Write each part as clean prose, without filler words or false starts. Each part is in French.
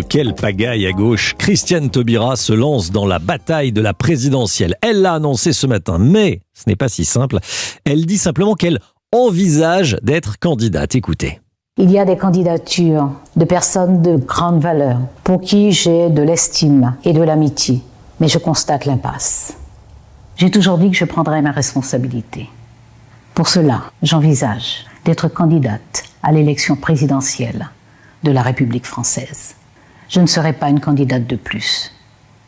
Quelle pagaille à gauche. Christiane Taubira se lance dans la bataille de la présidentielle. Elle l'a annoncé ce matin, mais ce n'est pas si simple. Elle dit simplement qu'elle envisage d'être candidate. Écoutez. Il y a des candidatures de personnes de grande valeur pour qui j'ai de l'estime et de l'amitié, mais je constate l'impasse. J'ai toujours dit que je prendrais ma responsabilité. Pour cela, j'envisage d'être candidate à l'élection présidentielle de la République française. Je ne serai pas une candidate de plus.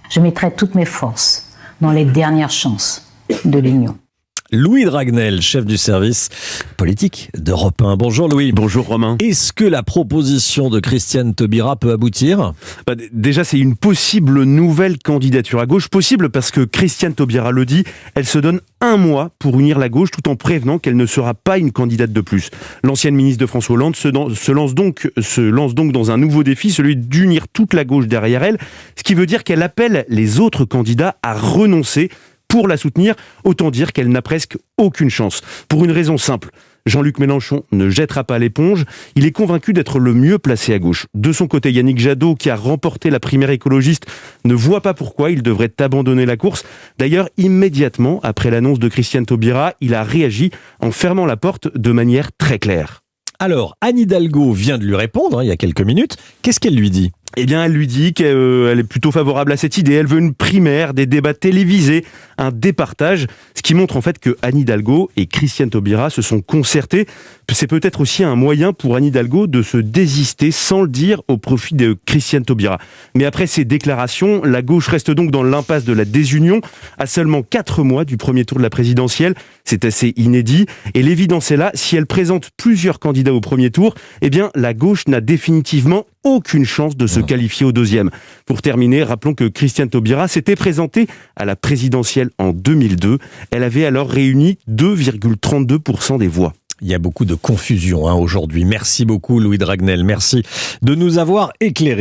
Je mettrai toutes mes forces dans les dernières chances de l'Union. Louis Dragnel, chef du service politique d'Europe 1. Bonjour Louis. Bonjour Romain. Est-ce que la proposition de Christiane Taubira peut aboutir ? Déjà, c'est une possible nouvelle candidature à gauche. Possible parce que Christiane Taubira le dit, elle se donne un mois pour unir la gauche tout en prévenant qu'elle ne sera pas une candidate de plus. L'ancienne ministre de François Hollande se lance donc dans un nouveau défi, celui d'unir toute la gauche derrière elle, ce qui veut dire qu'elle appelle les autres candidats à renoncer pour la soutenir. Autant dire qu'elle n'a presque aucune chance. Pour une raison simple. Jean-Luc Mélenchon ne jettera pas l'éponge. Il est convaincu d'être le mieux placé à gauche. De son côté, Yannick Jadot, qui a remporté la primaire écologiste, ne voit pas pourquoi il devrait abandonner la course. D'ailleurs, immédiatement après l'annonce de Christiane Taubira, il a réagi en fermant la porte de manière très claire. Alors, Anne Hidalgo vient de lui répondre il y a quelques minutes. Qu'est-ce qu'elle lui dit ? Eh bien, elle lui dit qu'elle est plutôt favorable à cette idée. Elle veut une primaire, des débats télévisés, un départage. Ce qui montre en fait que Anne Hidalgo et Christiane Taubira se sont concertés. C'est peut-être aussi un moyen pour Anne Hidalgo de se désister sans le dire au profit de Christiane Taubira. Mais après ces déclarations, la gauche reste donc dans l'impasse de la désunion. À seulement 4 mois du premier tour de la présidentielle, c'est assez inédit. Et l'évidence est là, si elle présente plusieurs candidats au premier tour, eh bien la gauche n'a définitivement aucune chance de se qualifier au deuxième. Pour terminer, rappelons que Christiane Taubira s'était présentée à la présidentielle en 2002. Elle avait alors réuni 2,32% des voix. Il y a beaucoup de confusion aujourd'hui. Merci beaucoup Louis Dragnel. Merci de nous avoir éclairés.